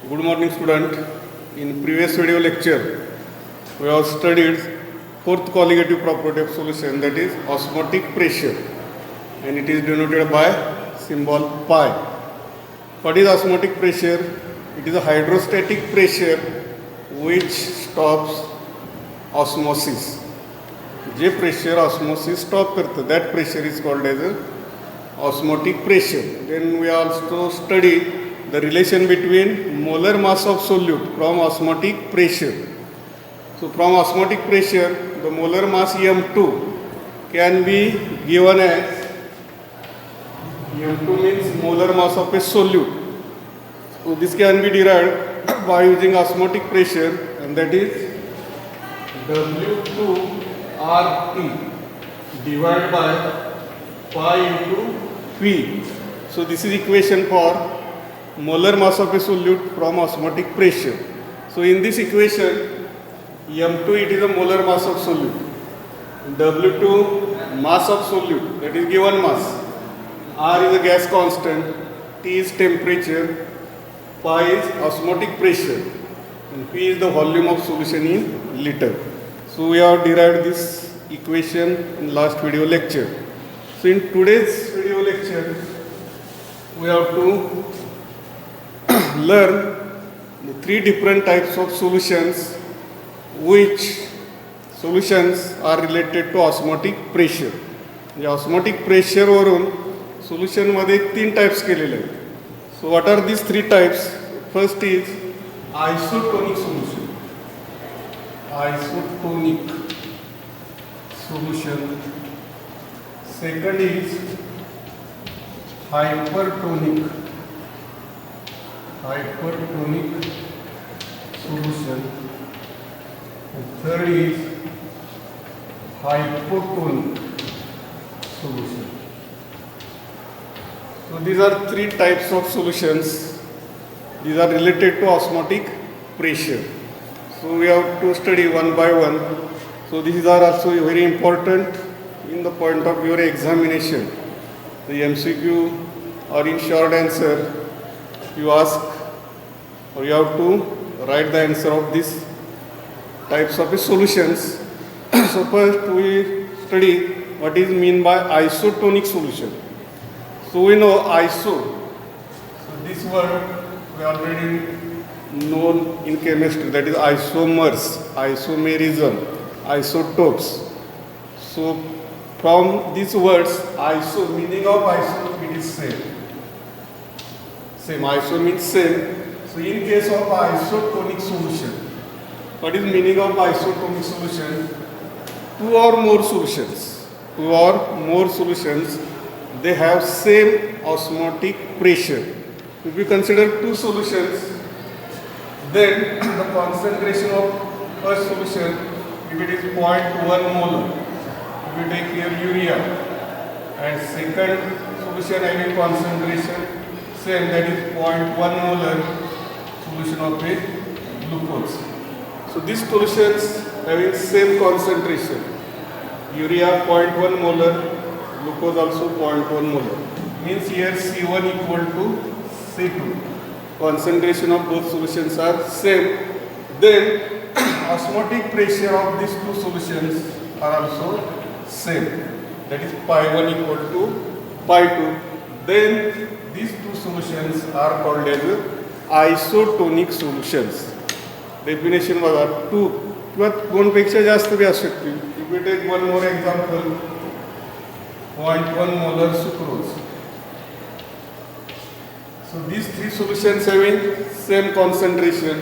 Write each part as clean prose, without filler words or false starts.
Good morning, student. In previous video lecture, we have studied fourth colligative property of solution, that is osmotic pressure, and it is denoted by symbol pi. What is osmotic pressure? It is a hydrostatic pressure which stops osmosis. जे pressure osmosis stop करतं, that pressure is called as a osmotic pressure. Then we also study the relation between molar mass of solute from osmotic pressure. So from osmotic pressure, the molar mass M2 can be given as, M2 means molar mass of a solute. So this can be derived by using osmotic pressure, and that is W2RT divided by pi into P. So this is equation for molar mass of a solute from osmotic pressure. So in this equation, M2 it is a molar mass of solute, W2 mass of solute, that is given mass, R is a gas constant, T is temperature, pi is osmotic pressure, and P is the volume of solution in liter. So we have derived this equation in last video lecture. So in today's video lecture, we have to learn the three different types of solutions, which solutions are related to osmotic pressure. म्हणजे osmotic pressure वरून solution मध्ये तीन types केलेले आहेत. So what are these three types? First is isotonic solution. Isotonic solution. Second is hypertonic solution. And third is hypotonic solution. So these are three types of solutions. These are related to osmotic pressure. So we have to study one by one. So these are also very important in the point of your examination. The MCQ or in short answer, you ask or you have to write the answer of these types of solutions. So first we study what is mean by isotonic solution. So we know iso. So this word we already known in chemistry, that is isomers, isomerism, isotopes. So from these words, iso, meaning of iso, it is same. Same, iso means same. So in case of isotonic solution, what is meaning of isotonic solution? Two or more solutions, they have same osmotic pressure. If we consider two solutions, then the concentration of first solution, if it is 0.1 molar, if we take here urea, and second solution having concentration same, that is 0.1 molar solution of a glucose. So these solutions having same concentration, urea 0.1 molar, glucose also 0.1 molar, means here C1 equal to C2. Concentration of both solutions are same. Then osmotic pressure of these two solutions are also same, that is pi 1 equal to pi 2. Then these two solutions are called as isotonic solutions. Definition बघा, to किंवा दोनपेक्षा जास्त बी असू शकते. If we take one more example, 0.1 molar sucrose. So these three solutions having same concentration,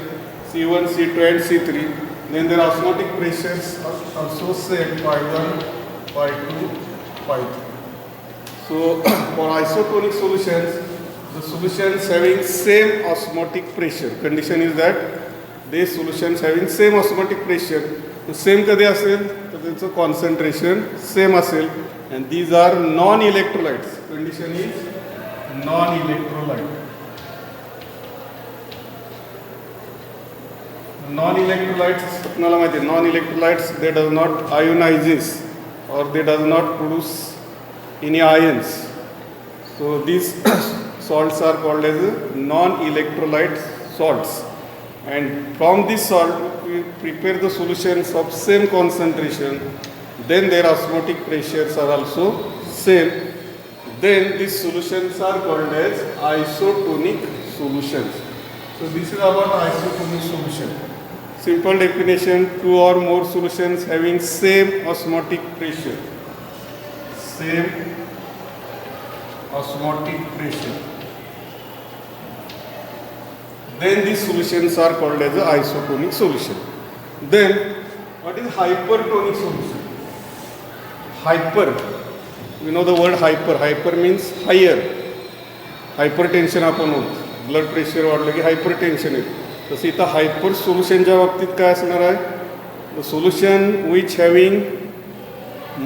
C1, C2 and C3. Then their osmotic pressures are also same, pi 1, pi 2, pi 3. So for isotonic solutions, the solutions having same osmotic pressure. Condition is that these solutions having same osmotic pressure. The same कधी असेल तर त्यांचं concentration same असेल. And these are non-electrolytes. Condition is non-electrolyte. Non-electrolytes, आपल्याला माहिती आहे, non-electrolytes, they does not ionizes or they does not produce any ions. So these salts are called as non-electrolyte salts. And from this salt, we prepare the solutions of same concentration. Then their osmotic pressures are also same. Then these solutions are called as isotonic solutions. So this is about isotonic solution. Simple definition: two or more solutions having same osmotic pressure. Same osmotic pressure. Then these solutions are called as an isotonic solution. Then what is hypertonic solution? Hyper. You know the word hyper. Hyper means higher. Hypertension आपण होत. Blood pressure वाढलं की hypertension येतं. तसं इथं hyper सोल्युशनच्या बाबतीत काय असणार आहे? The solution which having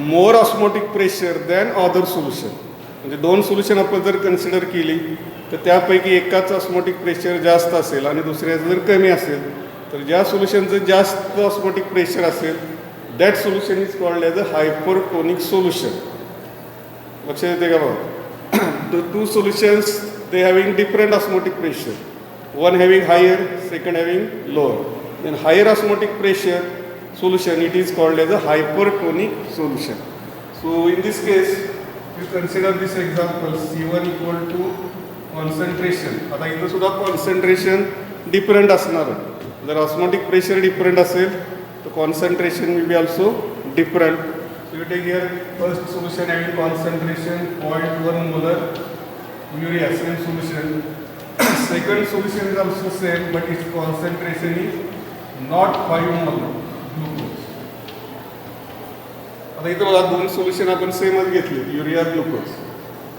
more osmotic pressure than other solution. म्हणजे दोन सोल्युशन आपण जर कन्सिडर केली तर त्यापैकी एकाचं ऑस्मोटिक प्रेशर जास्त असेल आणि दुसऱ्याचं जर कमी असेल तर ज्या सोल्युशनचं जास्त ऑस्मोटिक प्रेशर असेल that solution is called as a hypertonic solution. लक्षात येते का बाबा? The two solutions they having different osmotic pressure, one having higher, second having lower. Then higher osmotic pressure solution, it is called as a hypertonic solution. So in this case you consider this example, C1 equal to concentration. आता इथं सुद्धा concentration different असणार. जर osmotic pressure different असेल तर concentration will be also different. So you take here first solution having concentration 0.1 molar urea, same solution. Second solution is also same, but its concentration is not 5 molar glucose. आता इथं बघा दोन solution आपण सेमच घेतले, urea glucose.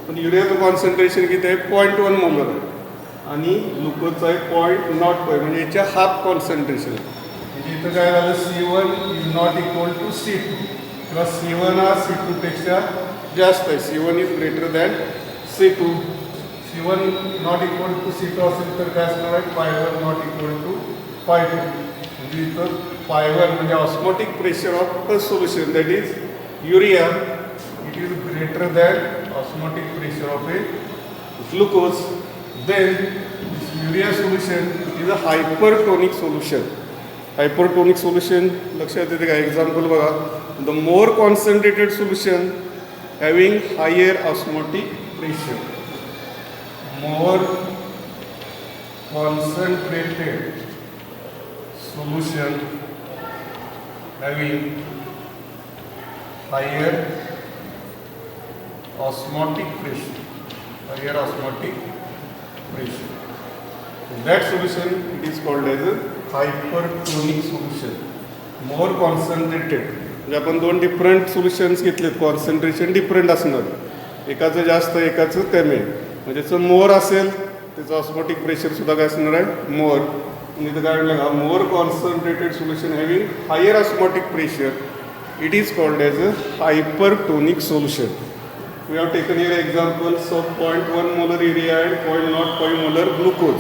पण युरियाचं concentration किती आहे? 0.1 मोलर आहे आणि ग्लुकोजचं आहे 0.05, म्हणजे याच्या हाफ कॉन्सन्ट्रेशन. म्हणजे इथं काय झालं? C1 is not equal to C2 किंवा C1 हा C2 पेक्षा जास्त आहे. C1 is greater than C2. C1 not equal to C2 असेल तर काय असणार आहे? Phi1 not equal to Phi2. म्हणजे इथं Phi1 म्हणजे osmotic pressure of first solution that is urea, it is greater than osmotic pressure of a glucose. Then urea solution it is a hypertonic solution. Hypertonic solution लक्षात येते का? Example बघा, the more concentrated solution having higher osmotic pressure, more concentrated solution having higher osmotic pressure, higher osmotic pressure. That solution it is called as a hypertonic solution. More concentrated. म्हणजे आपण दोन different solutions घेतलेत, concentration different असणार. एकाचं जास्त एकाचं कमी. म्हणजे ज्याचं मोर असेल त्याचं ऑस्मोटिक प्रेशर सुद्धा काय असणार आहे? मोर. म्हणजे इथं काय म्हटलं? More concentrated solution having higher osmotic pressure it is called as a hypertonic solution. We have taken here examples of 0.1 molar urea and 0.05 molar glucose.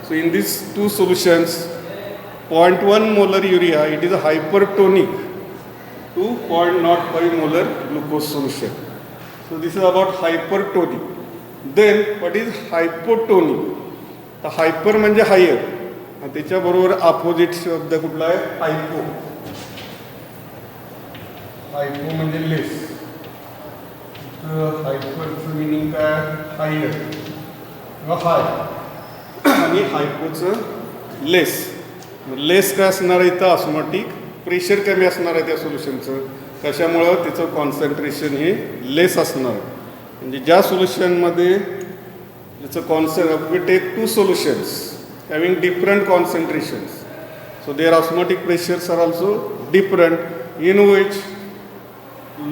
So in this two solutions 0.1 molar urea it is a hypertonic to 0.05 molar glucose solution. So this is about hypertonic. Then what is hypotonic? तर hyper म्हणजे higher, त्याच्याबरोबर opposite शब्द कुठला आहे? हायपो. हायपो म्हणजे लेस. हायपरचं meaning काय? Higher किंवा हाय, आणि हायपोचं लेस. लेस काय असणार आहे? इथं ऑस्मोटिक प्रेशर कमी असणार आहे त्या सोल्युशनचं. कशामुळं? त्याचं कॉन्सन्ट्रेशन हे लेस असणार आहे. म्हणजे ज्या सोल्युशनमध्ये ज्याचं we take two solutions having different concentrations, so their osmotic pressures are also different, in which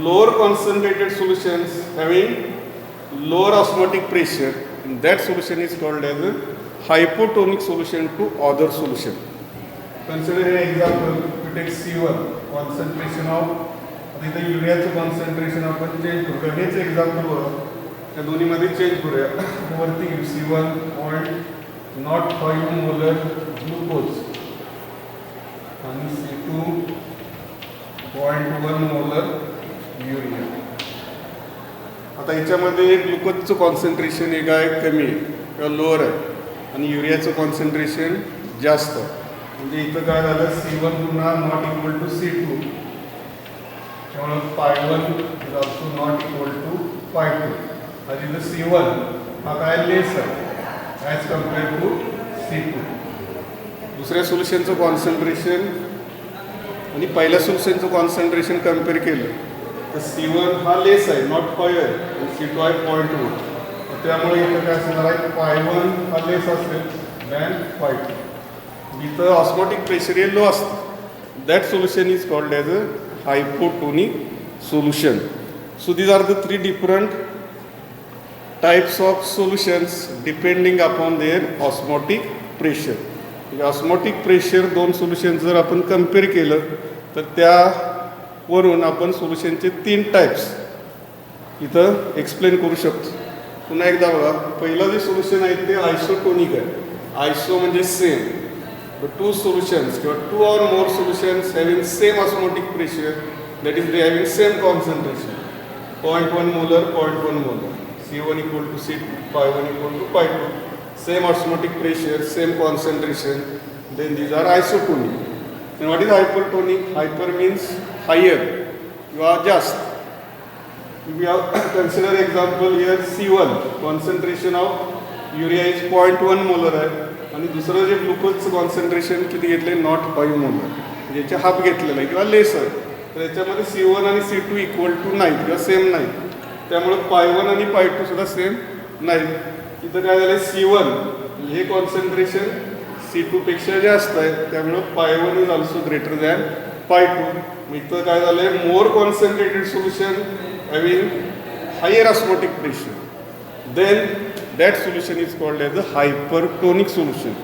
lower concentrated solutions having lower osmotic pressure, and that solution is called as a hypotonic solution to other solution. Consider an example. You take C1 concentration of, आता इथं युरियाचं concentration आपण change करू. हेच example बघा, त्या दोन्हीमध्ये change करूया. वरती C1 0.05 मोलर ग्लुकोज आणि C2 0.1 मोलर युरिया. आता याच्यामध्ये ग्लुकोजचं कॉन्सन्ट्रेशन हे काय? कमी आहे किंवा लोअर आहे. आणि युरियाचं कॉन्सन्ट्रेशन जास्त आहे. म्हणजे इथं काय झालं, C1 पुन्हा नॉट इक्वल टू C2, त्यामुळे pi1 is also not equal to pi2. आणि इथं C1 हा काय लेस आहे ॲज कम्पेअर टू C2. दुसऱ्या सोल्युशनचं कॉन्सन्ट्रेशन आणि पहिल्या सोल्युशनचं कॉन्सन्ट्रेशन कम्पेअर केलं तर C1 हा लेस आहे, नॉट 5 आहे, आणि C2 आहे 0.2. त्यामुळे इथं काय असणार आहे, pi1 हा लेस असेल दॅन pi2. इथं ऑस्मोटिक प्रेशर हे लो असतं. That solution is called as a hypotonic solution. So these are the 3 different types of solutions depending upon their osmotic pressure. म्हणजे ऑस्मोटिक प्रेशर 2 सोल्युशन जर आपण कम्पेअर केलं तर त्यावरून आपण सोल्युशनचे 3 टाईप्स इथं एक्सप्लेन करू शकतो. पुन्हा एकदा बघा, पहिलं जे सोल्युशन आहे ते आयसोटोनिक आहे. आयसो म्हणजे same. The two solutions or 2 or more solutions having same osmotic pressure, that is they having same concentration, 0.1 molar, 0.1 molar, C1 equal to C2, pi1 equal to pi2, same osmotic pressure, same concentration, then these are isotonic. And what is hypertonic? Hyper means higher, you are just. We have consider example here, C1 concentration of urea is 0.1 molar आहे, आणि दुसरं जे ग्लुकोजचं concentration किती घेतलं आहे, not 5 molar, ज्याचे half घेतलेलं आहे किंवा लेस आहे. तर याच्यामध्ये C1 आणि C2 इक्वल टू नाही किंवा सेम नाही, त्यामुळे pi1 आणि pi2 सुद्धा सेम नाही. इथं काय झालं, C1 हे कॉन्सन्ट्रेशन C2 पेक्षा जास्त आहे, त्यामुळे pi1 is also greater than pi2. इथं काय झालं आहे, more concentrated solution having higher osmotic pressure, then that solution is called as a hypertonic solution.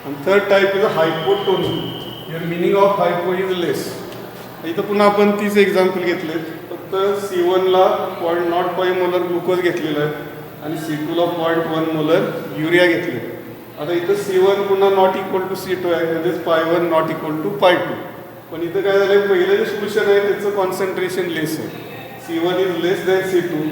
And third type is a hypotonic. Here meaning of hypo is less. इथं पुन्हा आपण 30 example घेतले. फक्त C1 ला 0.05 मोलर ग्लुकोज घेतलेलं आहे आणि C2 ला 0.1 मोलर युरिया घेतले. आता इथं C1 पुन्हा नॉट इक्वल टू C2 आहे, म्हणजेच pi1 not equal to pi2. पण इथं काय झालं, पहिलं जे सोल्युशन आहे त्याचं कॉन्सन्ट्रेशन लेस आहे. C1 is less than C2,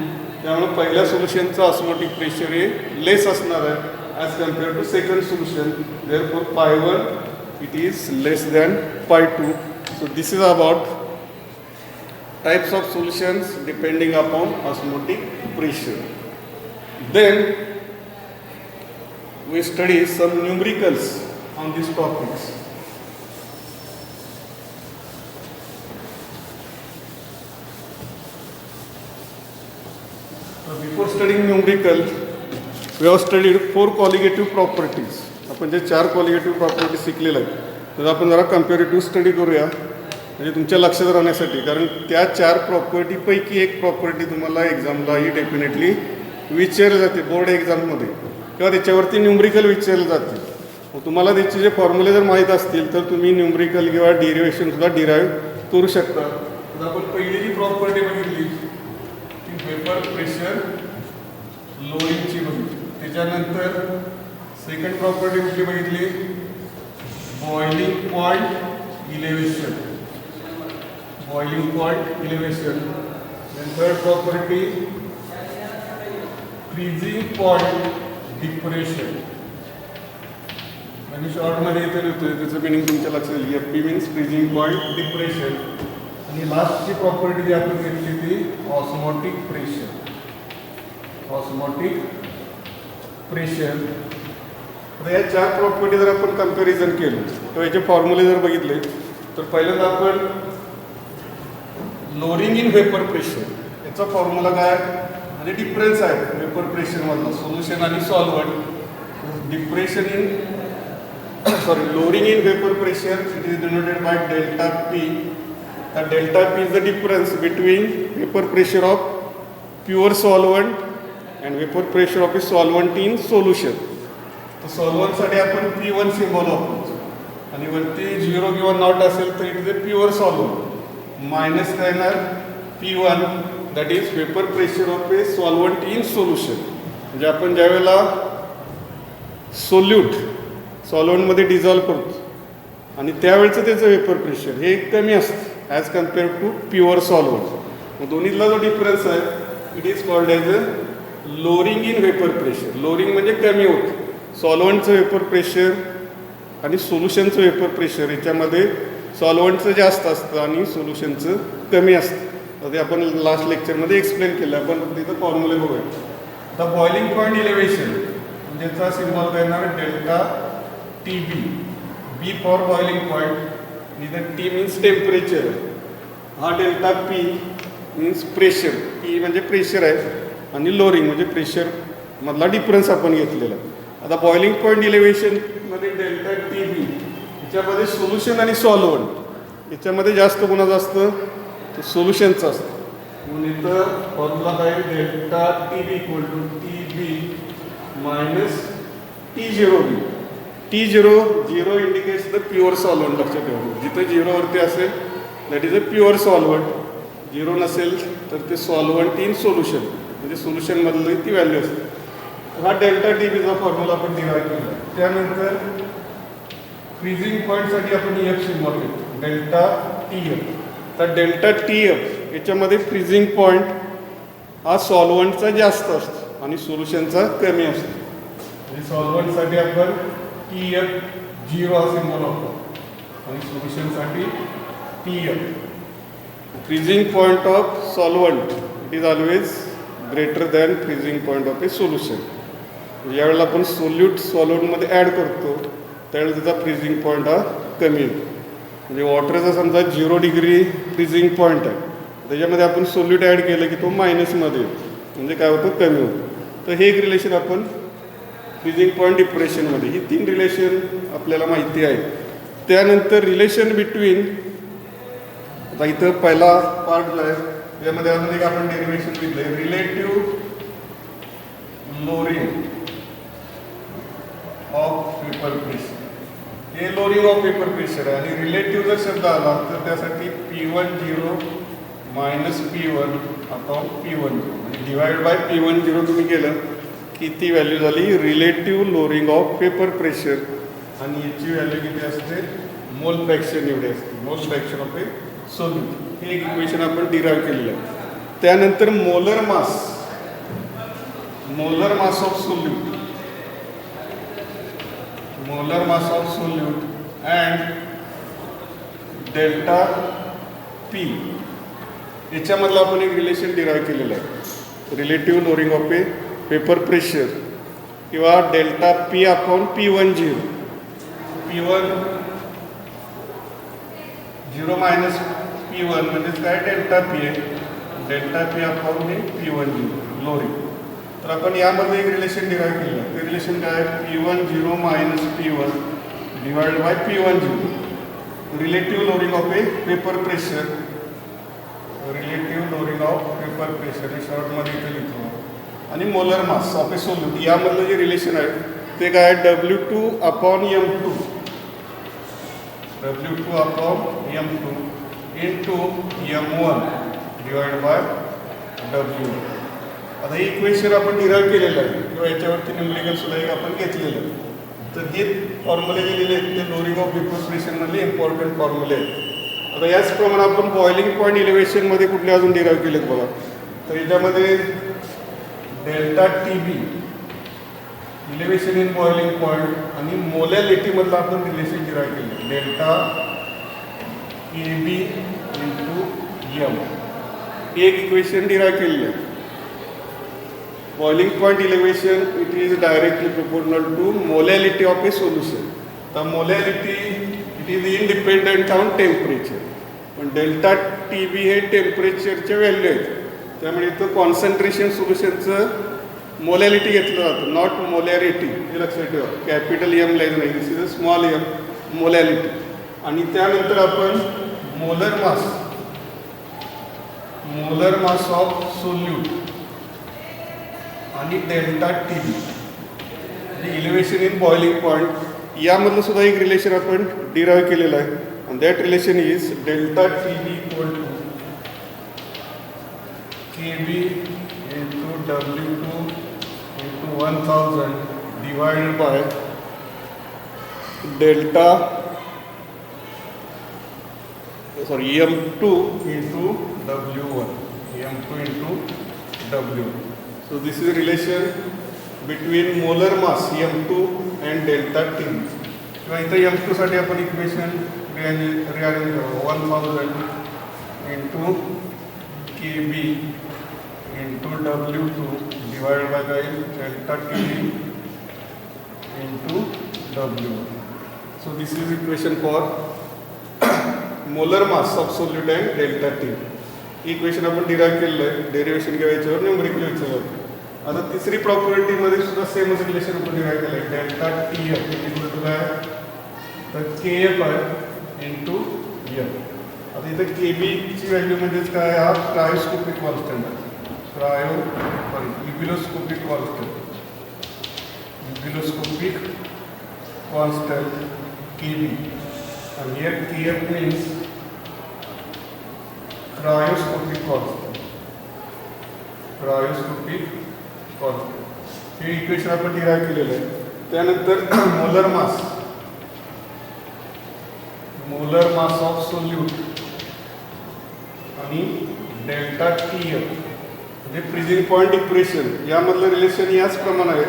त्यामुळे पहिल्या सोल्युशनचं ऑस्मोटिक प्रेशर हे लेस असणार आहे as compare to second solution. Therefore pi1 it is less than pi2. So this is about types of solutions depending upon osmotic pressure. Then we study some numericals on these topics. Before studying numerical, we have studied 4 colligative properties. आपण जे 4 colligative properties शिकलेले आहेत तर आपण जरा comparative study करूया, म्हणजे तुमच्या लक्षात राहण्यासाठी. कारण त्या 4 प्रॉपर्टीपैकी एक प्रॉपर्टी तुम्हाला एक्झामलाही डेफिनेटली विचारली जाते, बोर्ड एक्झाममध्ये, किंवा त्याच्यावरती न्यूमरिकल विचारले जाते. मग तुम्हाला त्याचे जे फॉर्म्युले जर माहीत असतील तर तुम्ही न्यूमरिकल किंवा डेरिव्हेशनसुद्धा डिराईव्ह करू शकता. तर आपण पहिली जी प्रॉपर्टी बघितली वेपर प्रेशर लोअरिंगची बघितली. त्याच्यानंतर सेकंड प्रॉपर्टी कुठली बघितली, boiling point elevation, boiling point elevation. Third property freezing point depression, आणि शॉर्टमध्ये इथे लिहितोय त्याचं मिनिंग तुमच्या लक्षात येईल. FP means freezing point depression. आणि लास्टची प्रॉपर्टी जी आपण घेतली ती ऑस्मोटिक प्रेशर, ऑस्मोटिक प्रेशर. तर या 4 प्रॉपर्टी जर आपण कम्पॅरिझन केलं तर याचे फॉर्म्युले जर बघितले तर पहिल्यांदा आपण लोअरिंग इन वेपर प्रेशर याचा फॉर्म्युला काय आणि डिफरन्स आहे वेपर प्रेशरमधला सोल्युशन आणि solvent. Depression in lowering in vapour pressure it is denoted by delta P. The delta P is the difference between vapor pressure of pure solvent and vapor pressure of a solvent in solution. तर सॉल्वंटसाठी आपण P1 symbol वापरतो आणि वरती 0 किंवा not असेल तर it is a pure solvent. Minus काय येणार P1 that is vapour pressure of A solvent in solution. म्हणजे आपण ज्यावेळेला सोल्यूट सॉल्वंटमध्ये डिझॉल्व करतो आणि त्यावेळेचं त्याचं वेपर प्रेशर हे कमी असतं as compare to pure solvent. मग दोन्हीतला जो डिफरन्स आहे it is called as a lowering in vapour pressure. Lowering म्हणजे कमी होतं सॉल्वंटचं वेपर प्रेशर आणि सोल्युशनचं वेपर प्रेशर याच्यामध्ये सॉल्वंटचं जास्त असतं आणि सोल्युशनचं कमी असतं. ते आपण लास्ट लेक्चरमध्ये एक्सप्लेन केलं. आपण तिथं फॉर्म्युले बघूया. आता बॉइलिंग पॉईंट इलेव्हेशन ज्याचा सिम्बॉल काय येणार delta T B. B for boiling point, इथं टी मीन्स टेम्परेचर, हा delta P means pressure. P म्हणजे प्रेशर आहे आणि लोअरिंग म्हणजे प्रेशर मधला डिफरन्स आपण घेतलेला. आता बॉइलिंग पॉईंट इलेव्हेशनमध्ये डेल्टा टी बी याच्यामध्ये सोल्युशन आणि सॉल्वंट याच्यामध्ये जास्त कोणाचं असतं तर सोल्युशनचं असतं. म्हणून इथं फॉर्म्युला काय delta T B equal to T B minus T zero B. T zero indicates the pure solvent. लक्षात ठेवा जिथं झिरोवरती असेल that is a pure solvent. Zero नसेल तर ते सॉल्वंट इन सोल्युशन म्हणजे सोल्युशनमधली ती व्हॅल्यू असते. हा डेल्टा टी बीचा फॉर्म्युला आपण डिराईव्ह केला. त्यानंतर फ्रीजिंग पॉईंटसाठी आपण एफ सिम्बॉल घेतो डेल्टा टी एफ. तर डेल्टा टी एफ याच्यामध्ये फ्रीजिंग पॉईंट हा सॉल्वंटचा जास्त असतो आणि सोल्युशनचा कमी असतो. म्हणजे सॉल्वंटसाठी आपण टी एफ झिरो हा सिम्बॉल वापरतो आणि सोल्युशनसाठी T F. Freezing point of solvent it is always greater than freezing point of a solution. ज्यावेळेला आपण सोल्यूट सॉल्वंटमध्ये ॲड करतो त्यावेळेला त्याचा फ्रीजिंग पॉईंट हा कमी येतो. म्हणजे वॉटरचा समजा 0 डिग्री फ्रीजिंग पॉईंट आहे, त्याच्यामध्ये आपण सोल्यूट ॲड केलं की तो मायनसमध्ये येतो म्हणजे काय होतं कमी होतं. तर हे एक रिलेशन आपण फ्रीजिंग पॉईंट डिप्रेशनमध्ये ही 3 रिलेशन आपल्याला माहिती आहे. त्यानंतर रिलेशन बिटवीन आता इथं पहिला पार्ट आहे त्यामध्ये अजून एक आपण डेरिव्हेशन घेतलं relative lowering of vapour pressure. हे लोअरिंग ऑफ वेपर प्रेशर आहे आणि रिलेटिव्ह जर शब्द आला तर त्यासाठी P10 minus P1 upon P10 म्हणजे डिवाइड बाय P10 तुम्ही केलं की ती व्हॅल्यू झाली relative lowering of vapour pressure आणि याची व्हॅल्यू किती असते मोल फ्रॅक्शन एवढी असते. मोल फ्रॅक्शन ऑफ ए सोल्यूट. हे एक इक्वेशन आपण डिराईव्ह केलेलं आहे. त्यानंतर molar mass of solute and delta P याच्यामधलं आपण एक रिलेशन डिराईव्ह केलेलं आहे relative lowering of a paper pressure किंवा delta P upon P10. P10 minus P1 म्हणजेच काय डेल्टा पी आहे. डेल्टा पी अपॉन हे P10 लोअरिंग. तर आपण यामध्ये एक रिलेशन डिराईव्ह केलं. ते रिलेशन काय आहे P10 minus P1 divide by P10. Relative lowering of a paper pressure. Relative lowering of paper pressure हे शॉर्टमध्ये इथे लिहितो. आणि molar mass of a solute यामधलं जे रिलेशन आहे ते काय आहे W2 upon M2. W2 upon M2 into M1 divide by W. आता हे इक्वेशन आपण डिराईव्ह केलेलं आहे किंवा याच्यावरती न्यूमेरिकल सुद्धा एक आपण घेतलेलं आहे. तर हे फॉर्म्युले जे लिहिले आहेत ते लोअरिंग ऑफ वेपर प्रेशरमधले इम्पॉर्टंट फॉर्म्युले आहेत. आता याचप्रमाणे आपण बॉइलिंग पॉईंट इलेव्हेशनमध्ये कुठले अजून डिराईव्ह केलेत बघा. तर याच्यामध्ये delta T B elevation in boiling point आणि मोलॅलिटीमधलं आपण रिलेशन डिराईव्ह केलं delta A B into M. एक इक्वेशन डिराईव्ह केलेलं आहे. Boiling point elevation it is directly proportional to molality of a solution. तर molality it is independent on temperature. पण delta T B हे टेम्परेचरचे व्हॅल्यू आहेत त्यामुळे इथं कॉन्सन्ट्रेशन सोल्युशनचं मोलॅलिटी घेतलं जातं नॉट मोलॅरिटी. हे लक्षात ठेवा. कॅपिटल एम लाईन नाही this is a small M molality. आणि त्यानंतर आपण मोलर मास ऑफ सोल्यूट आणि डेल्टा टी बी म्हणजे इलेव्हेशन इन बॉइलिंग पॉईंट यामधलं सुद्धा एक रिलेशन आपण डिराईव्ह केलेलं आहे. आणि that relation is delta T B equal to KB into W2 into 1000 divided by delta M2 into W1. M2 into W. So this is a relation between molar mass M2 and delta T किंवा इथं M2 साठी आपण equation rearrange करू 1000 into KB into W2 divide by delta TB into W. So this is equation for molar mass of solute and delta T. Equation आपण derive केलेलं आहे, derivation किंवा याच्यावर न्यूमरिकल विचारलं. आता तिसरी प्रॉपर्टी मध्ये सुद्धा सेमच रिलेशन आपण डिराइव केलं आहे. डेल्टा TF इक्वल टू काय तर KF आहे इंटू M. आता इथं KB ची व्हॅल्यू म्हणजेच काय हा क्रायोस्कोपिक कॉन्स्टंट आहे. Ebullioscopic constant, ebullioscopic constant KB and here KF means cryoscopic constant. Cryoscopic constant हे इक्वेशन आपण डिराइव केलेलं आहे. त्यानंतर मोलर मास ऑफ सोल्यूट आणि डेल्टा TF म्हणजे फ्रीजिंग पॉईंट इक्वेशन यामधलं रिलेशन याच प्रमाणे आहे.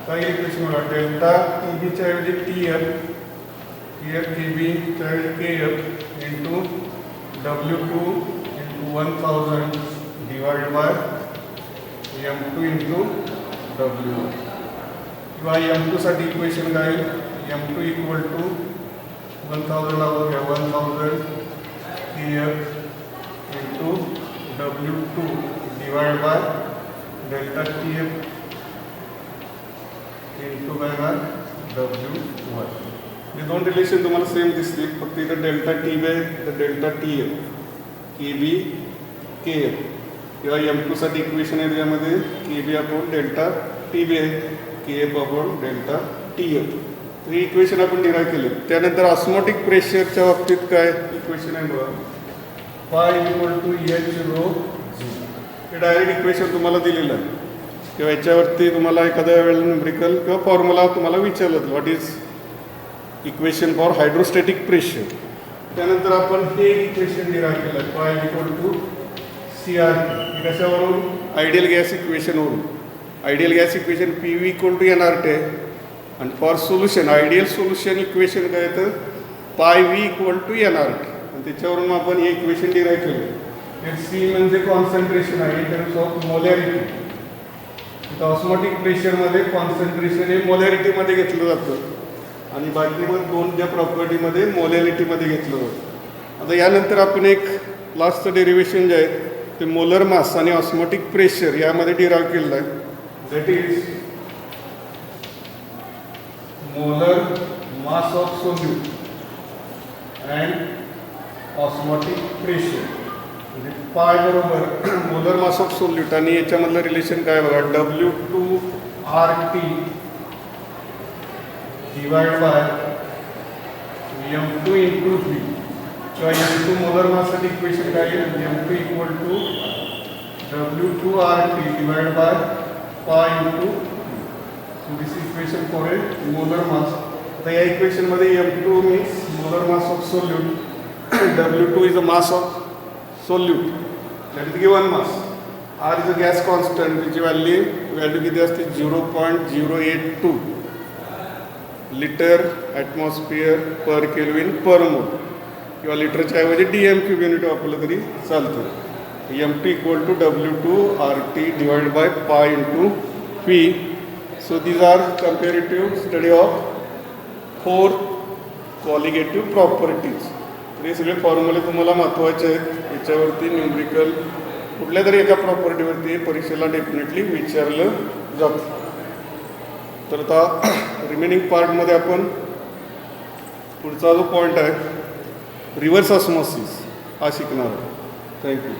काय इक्वेशन बघा डेल्टा TB च्या ऐवजी TF, here KB च्या ऐवजी KF into W2 into 1000 divide by M2 into W. किंवा M2 साठी इक्वेशन काय M2 इक्वल टू 1000 आपण घ्या 1000 KF into W2 divide by delta TF into by W1. हे दोन रिलेशन तुम्हाला सेम दिसतील, फक्त इथं डेल्टा TB आहे तर डेल्टा TF, KB KF किंवा M2 साठी इक्वेशन आहे त्यामध्ये KB अपॉन डेल्टा TB आहे, KF अपॉन डेल्टा TF. तर ही इक्वेशन आपण डिराइव केले. त्यानंतर ऑस्मोटिक प्रेशरच्या बाबतीत काय इक्वेशन आहे बघा pi equal to H rho G. हे डायरेक्ट इक्वेशन तुम्हाला दिलेलं आहे किंवा याच्यावरती तुम्हाला एखाद्या वेळेला न्यूमरिकल किंवा फॉर्म्युला तुम्हाला विचारलं what is equation for hydrostatic pressure. त्यानंतर आपण हे इक्वेशन डिराइव केलं पाय इक्वल टू CRT. कशावरून आयडियल गॅस इक्वेशनवरून. Ideal gas equation PV equal to NRT आहे आणि for solution ideal solution equation काय तर पाय V इक्वल टू NRT आणि त्याच्यावरून आपण हे इक्वेशन डिराइव केलं. C म्हणजे कॉन्सन्ट्रेशन आहे in terms of molarity. Osmotic प्रेशरमध्ये कॉन्सन्ट्रेशन हे मोलॅरिटीमध्ये घेतलं जातं आणि बाकीमध्ये दोन ज्या प्रॉपर्टीमध्ये मोलॅरिटीमध्ये घेतलं जातं. आता यानंतर आपण एक लास्टचं डेरिवेशन जे आहे ते मोलर मास आणि ऑस्मोटिक प्रेशर यामध्ये डिराइव केलेलं आहे. That is molar mass of solute and osmotic pressure म्हणजे पाय बरोबर मोलर मास ऑफ सोल्यूट आणि याच्यामधलं रिलेशन काय बघा W2RT divide bye M2 into V किंवा M2 मोलर माससाठी इक्वेशन काय आहे M2 equal to W2RT divide by pi into V. So this equation for a molar mass. आता या इक्वेशनमध्ये M2 means molar mass of solute, W2 is a mass of solute that is given mass, R is a gas constant which value किती असते 0.082 litre atmosphere पर kelvin पर मोल किंवा लिटरच्या ऐवजी DM³ unit वापरलं तरी चालतं. M2 equal to W2RT divide by pi into P. So these are comparative study of 4 colligative properties. हे सगळे फॉर्म्युले तुम्हाला महत्त्वाचे आहेत. याच्यावरती न्यूमरिकल कुठल्या तरी एका प्रॉपर्टीवरती परीक्षेला डेफिनेटली विचारलं जातं. तर आता रिमेनिंग पार्टमध्ये आपण पुढचा जो पॉईंट आहे रिव्हर्स ऑस्मॉसिस हा शिकणार आहोत. थँक्यू.